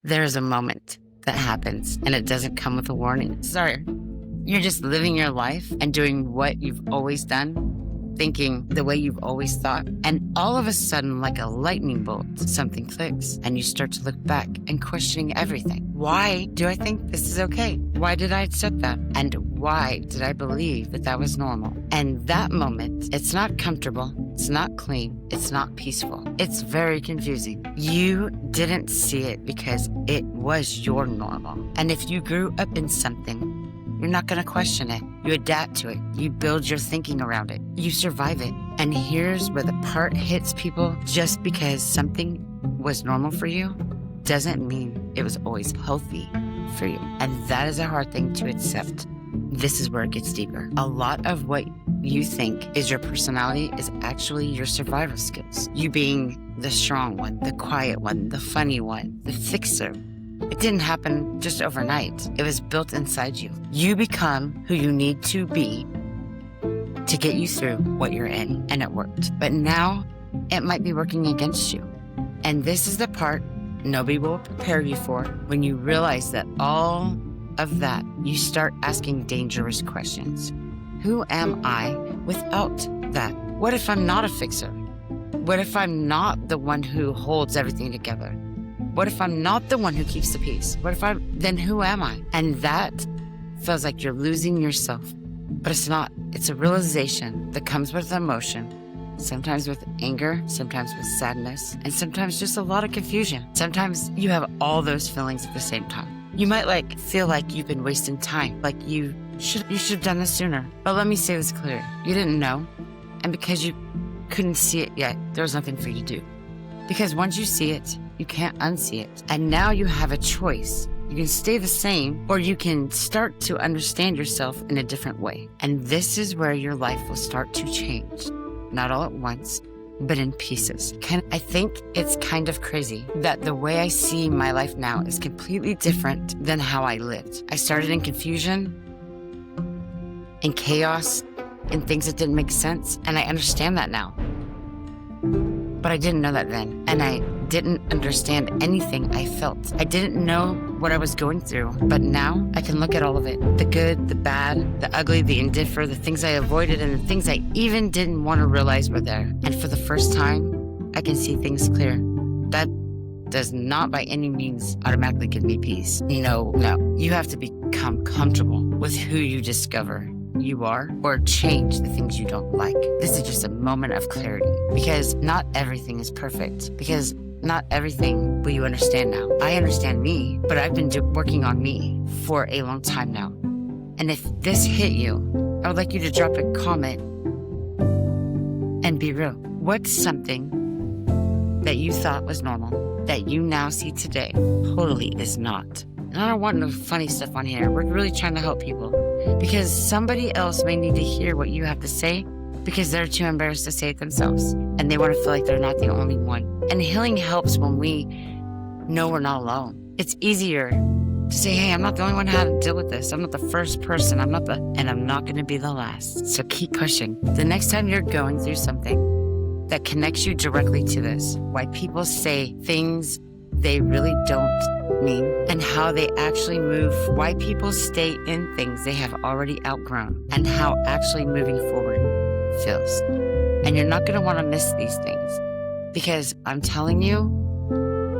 There's a moment that happens and it doesn't come with a warning. Sorry. You're just living your life and doing what you've always done, thinking the way you've always thought. And all of a sudden, like a lightning bolt, something clicks and you start to look back and questioning everything. Why do I think this is okay? Why did I accept that? And why did I believe that that was normal? And that moment, it's not comfortable. It's not clean. It's not peaceful. It's very confusing. You didn't see it because it was your normal. And if you grew up in something, you're not going to question it. You adapt to it. You build your thinking around it. You survive it. And here's where the part hits people. Just because something was normal for you doesn't mean it was always healthy for you. And that is a hard thing to accept. This is where it gets deeper. A lot of what you think is your personality is actually your survival skills. You being the strong one, the quiet one, the funny one, the fixer. It didn't happen just overnight. It was built inside you. You become who you need to be to get you through what you're in, and it worked. But now it might be working against you. And this is the part nobody will prepare you for. When you realize that all of that, you start asking dangerous questions. Who am I without that? What if I'm not a fixer? What if I'm not the one who holds everything together? What if I'm not the one who keeps the peace? Then who am I? And that feels like you're losing yourself, but it's not. It's a realization that comes with emotion, sometimes with anger, sometimes with sadness, and sometimes just a lot of confusion. Sometimes you have all those feelings at the same time. You might feel like you've been wasting time, like you should have done this sooner. But let me say this clear. You didn't know, and because you couldn't see it yet, there was nothing for you to do. Because once you see it, you can't unsee it. And now you have a choice. You can stay the same, or you can start to understand yourself in a different way. And this is where your life will start to change. Not all at once, but in pieces. I think it's kind of crazy that the way I see my life now is completely different than how I lived. I started in confusion, in chaos, in things that didn't make sense, and I understand that now. But I didn't know that then, and I didn't understand anything I felt. I didn't know what I was going through, but now I can look at all of it. The good, the bad, the ugly, the indifferent, the things I avoided, and the things I even didn't want to realize were there. And for the first time, I can see things clear. That does not by any means automatically give me peace. No. You have to become comfortable with who you discover you are, or change the things you don't like. This is just a moment of clarity, because not everything is perfect, because not everything will you understand now. I understand me, but I've been working on me for a long time now. And if this hit you, I would like you to drop a comment and be real. What's something that you thought was normal that you now see today totally is not? And I don't want no funny stuff on here. We're really trying to help people, because somebody else may need to hear what you have to say because they're too embarrassed to say it themselves, and they want to feel like they're not the only one. And healing helps when we know we're not alone. It's easier to say, hey, I'm not the only one who had to deal with this. I'm not the first person. and I'm not going to be the last. So keep pushing. The next time you're going through something that connects you directly to this, why people say things they really don't mean, and how they actually move, why people stay in things they have already outgrown, and how actually moving forward feels. And you're not going to want to miss these things, because I'm telling you,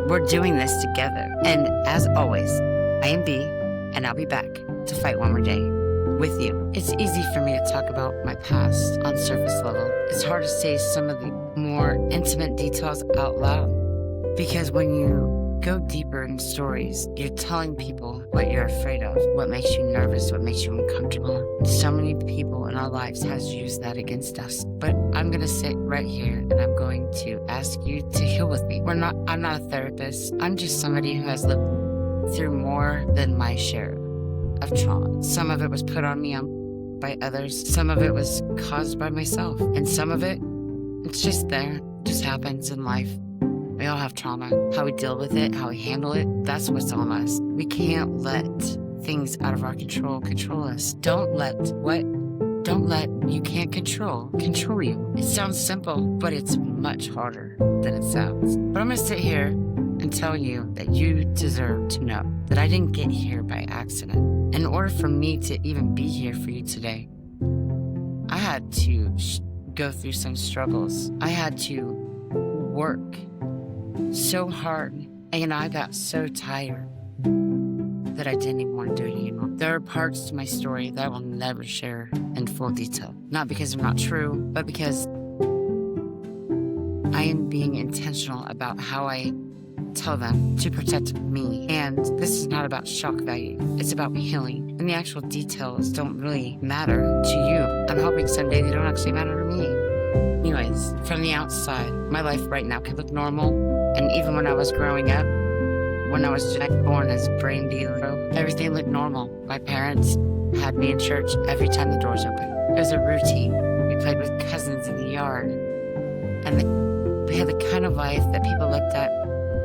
we're doing this together. And as always, I am B, and I'll be back to fight one more day with you. It's easy for me to talk about my past on surface level. It's hard to say some of the more intimate details out loud, because when you go deeper in stories, you're telling people what you're afraid of, what makes you nervous, what makes you uncomfortable. So many people in our lives has used that against us. But I'm going to sit right here and I'm going to ask you to heal with me. I'm not a therapist. I'm just somebody who has lived through more than my share of trauma. Some of it was put on me by others. Some of it was caused by myself. And some of it, it's just there. It just happens in life. We all have trauma. How we deal with it, how we handle it, that's what's on us. We can't let things out of our control us. Don't let what you can't control you. It sounds simple, but it's much harder than it sounds. But I'm going to sit here and tell you that you deserve to know that I didn't get here by accident. In order for me to even be here for you today, I had to go through some struggles. I had to work so hard, and I got so tired that I didn't even want to do it anymore. There are parts to my story that I will never share in full detail. Not because they're not true, but because I am being intentional about how I tell them to protect me. And this is not about shock value. It's about healing. And the actual details don't really matter to you. I'm hoping someday they don't actually matter to me. Anyways, from the outside, my life right now could look normal. And even when I was growing up, when I was just born as brain dealer, everything looked normal. My parents had me in church every time the doors opened. It was a routine. We played with cousins in the yard. And we had the kind of life that people looked at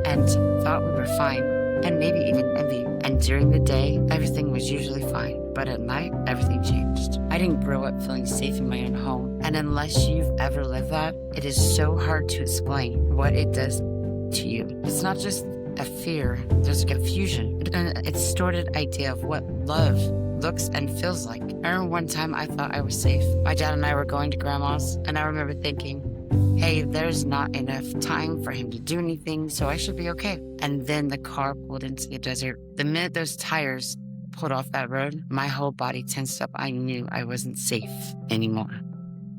and thought we were fine, and maybe even envied. And during the day, everything was usually fine. But at night, everything changed. I didn't grow up feeling safe in my own home. And unless you've ever lived that, it is so hard to explain what it does to you. It's not just a fear, there's a confusion, a distorted idea of what love looks and feels like. I remember one time I thought I was safe. My dad and I were going to grandma's, and I remember thinking, hey, there's not enough time for him to do anything, so I should be okay. And then the car pulled into the desert. The minute those tires pulled off that road, my whole body tensed up. I knew I wasn't safe anymore.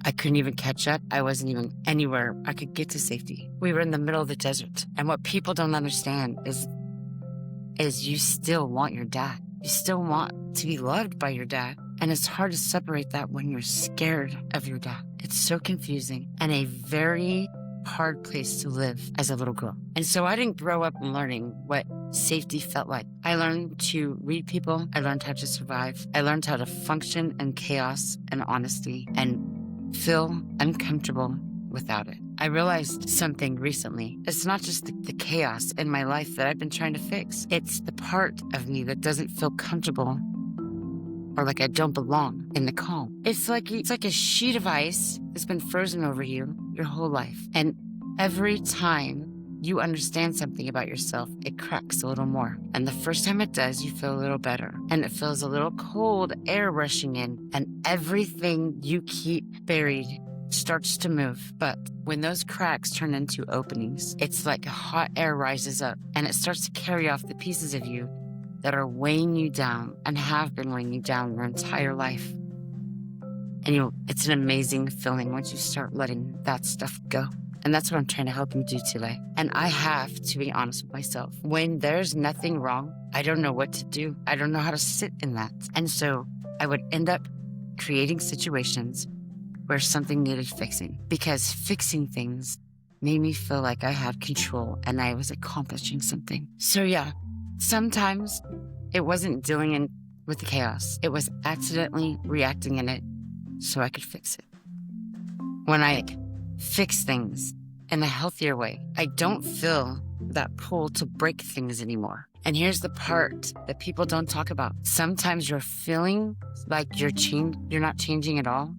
I couldn't even catch up. I wasn't even anywhere I could get to safety. We were in the middle of the desert. And what people don't understand is you still want your dad. You still want to be loved by your dad. And it's hard to separate that when you're scared of your dad. It's so confusing and a very hard place to live as a little girl. And so I didn't grow up learning what safety felt like. I learned to read people. I learned how to survive. I learned how to function in chaos and honesty and feel uncomfortable without it. I realized something recently. It's not just the chaos in my life that I've been trying to fix. It's the part of me that doesn't feel comfortable or like I don't belong in the calm. It's like a sheet of ice that's been frozen over you your whole life. And every time you understand something about yourself, it cracks a little more. And the first time it does, you feel a little better. And it feels a little cold air rushing in, and everything you keep buried starts to move. But when those cracks turn into openings, it's like hot air rises up, and it starts to carry off the pieces of you that are weighing you down and have been weighing you down your entire life. And it's an amazing feeling once you start letting that stuff go. And that's what I'm trying to help you do today. And I have to be honest with myself. When there's nothing wrong, I don't know what to do. I don't know how to sit in that. And so I would end up creating situations where something needed fixing, because fixing things made me feel like I had control and I was accomplishing something. So yeah, sometimes it wasn't dealing with the chaos. It was accidentally reacting in it so I could fix it. When I fix things in a healthier way, I don't feel that pull to break things anymore. And here's the part that people don't talk about. Sometimes you're feeling like you're not changing at all.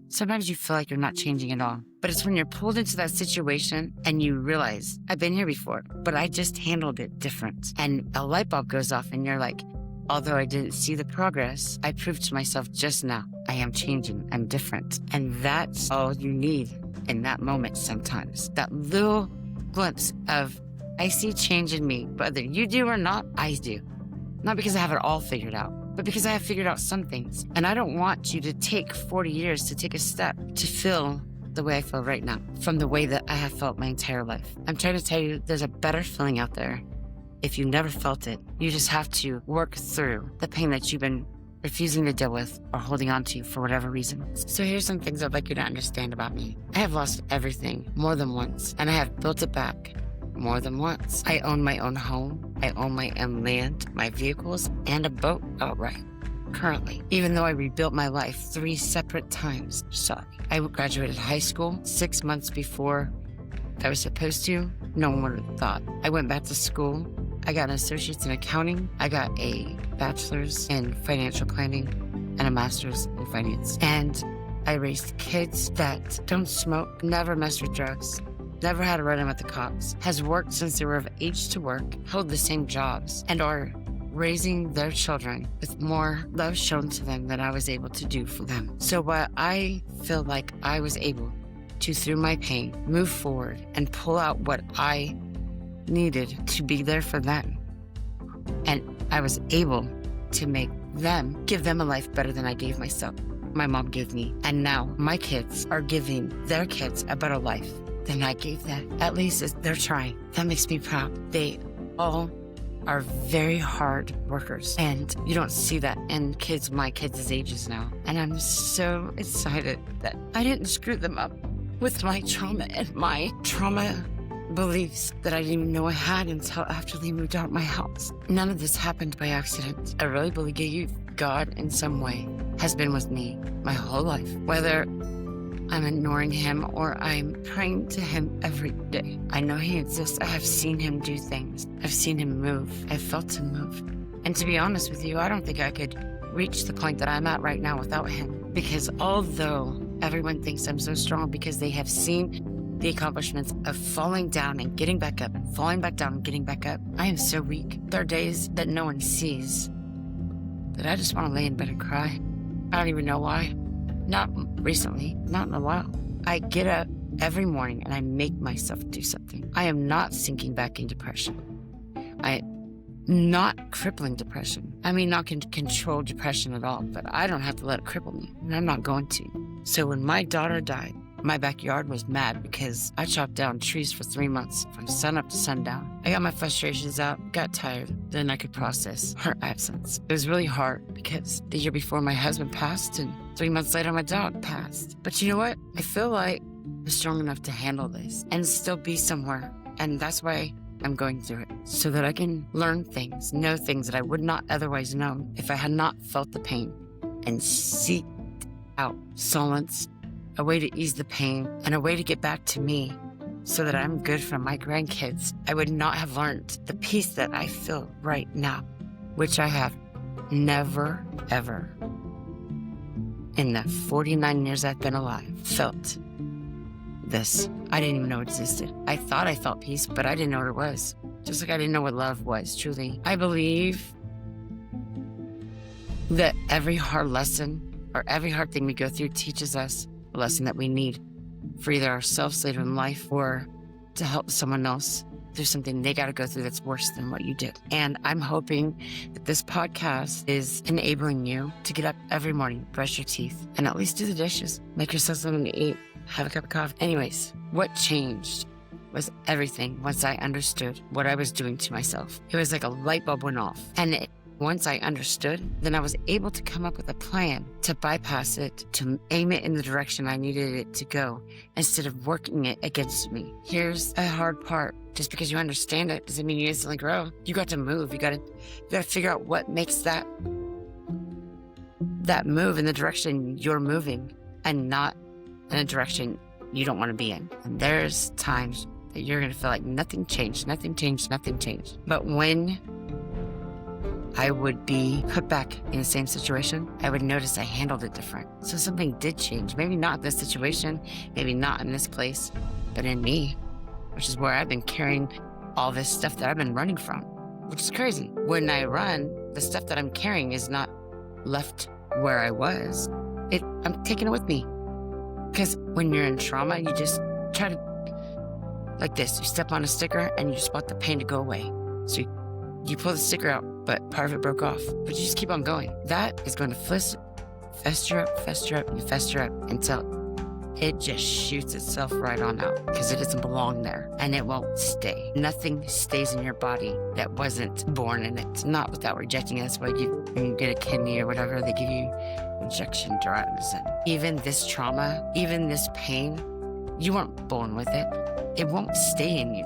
Sometimes you feel like you're not changing at all. But it's when you're pulled into that situation and you realize, I've been here before, but I just handled it different. And a light bulb goes off and you're like, although I didn't see the progress, I proved to myself just now, I am changing, I'm different. And that's all you need in that moment sometimes. That little glimpse of, I see change in me, whether you do or not, I do. Not because I have it all figured out, but because I have figured out some things. And I don't want you to take 40 years to take a step to feel the way I feel right now, from the way that I have felt my entire life. I'm trying to tell you, there's a better feeling out there. If you never felt it, you just have to work through the pain that you've been refusing to deal with or holding on to for whatever reason. So here's some things I'd like you to understand about me. I have lost everything more than once, and I have built it back more than once. I own my own home. I own my own land, my vehicles, and a boat outright. Currently, even though I rebuilt my life 3 separate times. Sorry. I graduated high school 6 months before I was supposed to. No one would have thought. I went back to school. I got an associate's in accounting. I got a bachelor's in financial planning and a master's in finance. And I raised kids that don't smoke, never mess with drugs, never had a run-in with the cops, has worked since they were of age to work, held the same jobs, and are raising their children with more love shown to them than I was able to do for them. So while I feel like I was able to, through my pain, move forward and pull out what I needed to be there for them, and I was able to make them, give them a life better than I gave myself, my mom gave me. And now my kids are giving their kids a better life than I gave them. At least they're trying. That makes me proud. They all are very hard workers, and you don't see that in my kids' ages now. And I'm so excited that I didn't screw them up with my trauma and my trauma beliefs that I didn't even know I had until after they moved out of my house. None of this happened by accident. I really believe God in some way has been with me my whole life, whether I'm ignoring him or I'm praying to him every day. I know he exists. I have seen him do things. I've seen him move. I've felt him move. And to be honest with you, I don't think I could reach the point that I'm at right now without him. Because although everyone thinks I'm so strong because they have seen the accomplishments of falling down and getting back up and falling back down and getting back up, I am so weak. There are days that no one sees that I just want to lay in bed and cry. I don't even know why. Not recently, not in a while. I get up every morning and I make myself do something. I am not sinking back in depression. Not crippling depression. I mean, not control depression at all, but I don't have to let it cripple me, and I'm not going to. So when my daughter died, my backyard was mad because I chopped down trees for 3 months from sun up to sundown. I got my frustrations out, got tired, then I could process her absence. It was really hard because the year before my husband passed and 3 months later my dog passed. But you know what? I feel like I'm strong enough to handle this and still be somewhere. And that's why I'm going through it, so that I can learn things, know things that I would not otherwise know if I had not felt the pain, and seek out solace, a way to ease the pain, and a way to get back to me so that I'm good for my grandkids. I would not have learned the peace that I feel right now, which I have never, ever, in the 49 years I've been alive, felt this. I didn't even know it existed. I thought I felt peace, but I didn't know what it was. Just like I didn't know what love was, truly. I believe that every hard lesson or every hard thing we go through teaches us a lesson that we need for either ourselves later in life or to help someone else through something they got to go through that's worse than what you did. And I'm hoping that this podcast is enabling you to get up every morning, brush your teeth, and at least do the dishes. Make yourself something to eat, have a cup of coffee. Anyways, what changed was everything once I understood what I was doing to myself. It was like a light bulb went off. And once I understood, then I was able to come up with a plan to bypass it, to aim it in the direction I needed it to go, instead of working it against me. Here's a hard part. Just because you understand it doesn't mean you instantly grow. You got to move. You got to figure out what makes that move in the direction you're moving and not in a direction you don't want to be in. And there's times that you're going to feel like nothing changed. But when I would be put back in the same situation, I would notice I handled it different. So something did change. Maybe not in this situation, maybe not in this place, but in me, which is where I've been carrying all this stuff that I've been running from, which is crazy. When I run, the stuff that I'm carrying is not left where I was. I'm taking it with me. Because when you're in trauma, you just try to, like this, you step on a sticker and you just want the pain to go away. So you pull the sticker out, but part of it broke off. But you just keep on going. That is going to fester up until it just shoots itself right on out because it doesn't belong there and it won't stay. Nothing stays in your body that wasn't born in it. Not without rejecting it. That's why when you get a kidney or whatever, they give you injection drugs. And even this trauma, even this pain, you weren't born with it. It won't stay in you.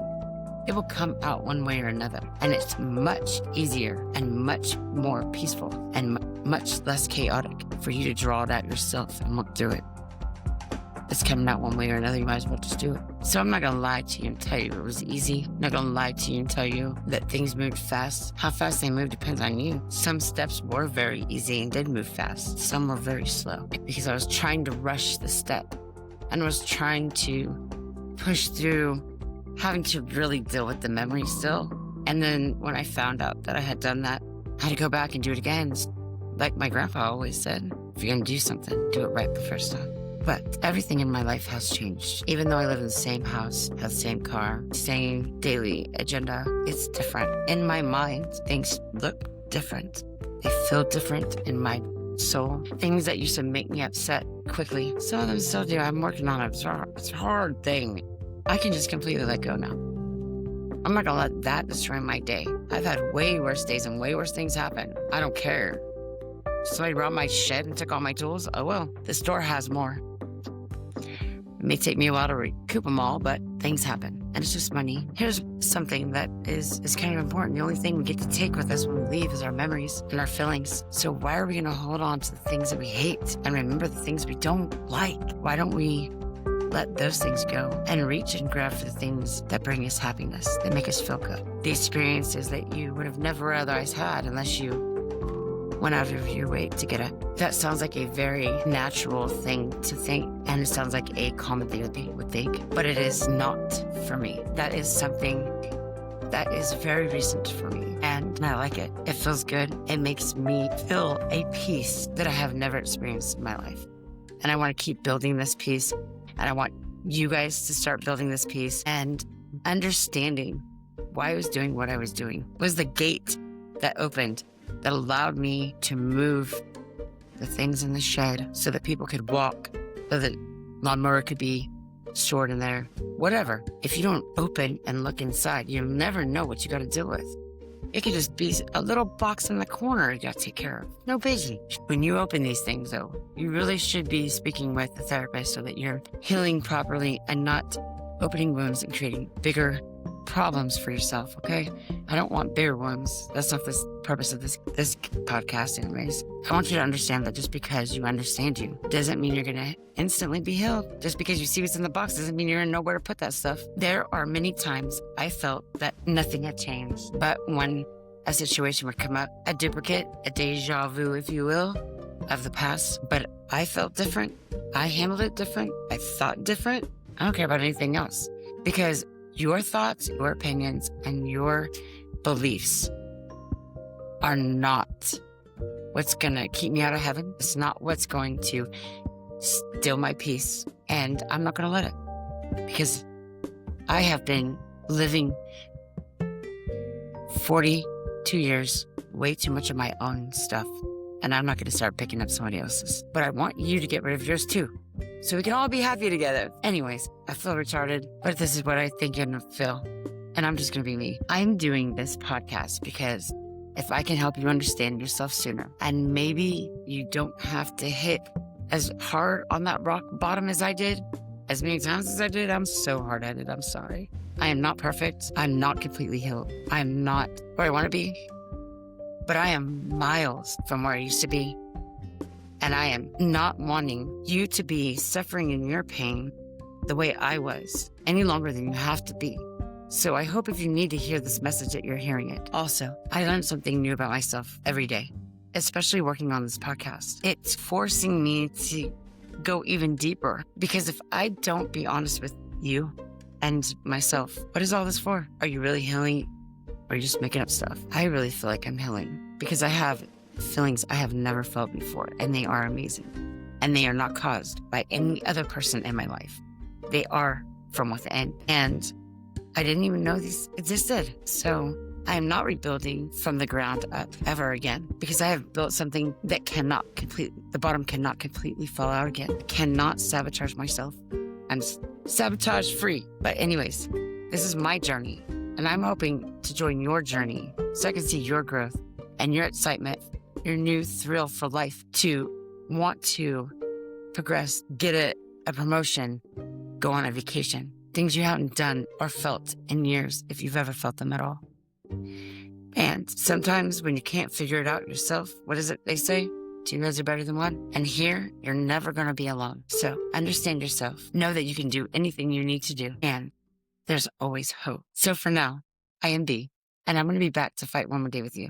It will come out one way or another. And it's much easier and much more peaceful and much less chaotic for you to draw it out yourself and look through it. It's coming out one way or another, you might as well just do it. So I'm not going to lie to you and tell you it was easy. I'm not going to lie to you and tell you that things moved fast. How fast they moved depends on you. Some steps were very easy and did move fast. Some were very slow because I was trying to rush the step and was trying to push through having to really deal with the memory still. And then when I found out that I had done that, I had to go back and do it again. Like my grandpa always said, if you're going to do something, do it right the first time. But everything in my life has changed. Even though I live in the same house, have the same car, same daily agenda, it's different. In my mind, things look different. They feel different in my soul. Things that used to make me upset quickly, some of them still do. I'm working on it. It's a hard thing. I can just completely let go now. I'm not gonna let that destroy my day. I've had way worse days and way worse things happen. I don't care. Somebody robbed my shed and took all my tools. Oh well, the store has more. It may take me a while to recoup them all, but things happen. And it's just money. Here's something that is kind of important. The only thing we get to take with us when we leave is our memories and our feelings. So why are we gonna hold on to the things that we hate and remember the things we don't like? Why don't we let those things go and reach and grab for the things that bring us happiness, that make us feel good? The experiences that you would have never otherwise had unless you went out of your way to get it. That sounds like a very natural thing to think, and it sounds like a common thing that people would think, but it is not for me. That is something that is very recent for me, and I like it. It feels good. It makes me feel a peace that I have never experienced in my life. And I want to keep building this peace, and I want you guys to start building this peace and understanding why I was doing what I was doing. Was the gate that opened that allowed me to move the things in the shed so that people could walk, so that lawnmower could be stored in there, whatever. If you don't open and look inside, you'll never know what you got to deal with. It could just be a little box in the corner you got to take care of. No biggie. When you open these things, though, you really should be speaking with a therapist so that you're healing properly and not opening wounds and creating bigger problems for yourself, okay? I don't want bigger ones. That's not the purpose of this podcast anyways. I want you to understand that just because you understand you doesn't mean you're gonna instantly be healed. Just because you see what's in the box doesn't mean you're gonna know where to put that stuff. There are many times I felt that nothing had changed, but when a situation would come up, a duplicate, a deja vu, if you will, of the past, but I felt different. I handled it different. I thought different. I don't care about anything else, because your thoughts, your opinions, and your beliefs are not what's going to keep me out of heaven. It's not what's going to steal my peace. And I'm not going to let it, because I have been living 42 years, way too much of my own stuff. And I'm not going to start picking up somebody else's. But I want you to get rid of yours too, so we can all be happy together. Anyways, I feel retarded, but this is what I think and feel. And I'm just going to be me. I'm doing this podcast because if I can help you understand yourself sooner, and maybe you don't have to hit as hard on that rock bottom as I did, as many times as I did. I'm so hard at it. I'm sorry. I am not perfect. I'm not completely healed. I'm not where I want to be, but I am miles from where I used to be. And I am not wanting you to be suffering in your pain the way I was any longer than you have to be. So I hope if you need to hear this message that you're hearing it. Also, I learned something new about myself every day, especially working on this podcast. It's forcing me to go even deeper, because if I don't be honest with you and myself, what is all this for? Are you really healing, or are you just making up stuff? I really feel like I'm healing, because I have feelings I have never felt before, and they are amazing. And they are not caused by any other person in my life. They are from within, and I didn't even know these existed. So I am not rebuilding from the ground up ever again, because I have built something that the bottom cannot completely fall out again. I cannot sabotage myself. I'm sabotage free. But anyways, this is my journey, and I'm hoping to join your journey so I can see your growth and your excitement, your new thrill for life, to want to progress, get a promotion, go on a vacation, things you haven't done or felt in years, if you've ever felt them at all. And sometimes when you can't figure it out yourself, what is it they say? Two heads are better than one. And here, you're never going to be alone. So understand yourself. Know that you can do anything you need to do. And there's always hope. So for now, I am B, and I'm going to be back to fight one more day with you.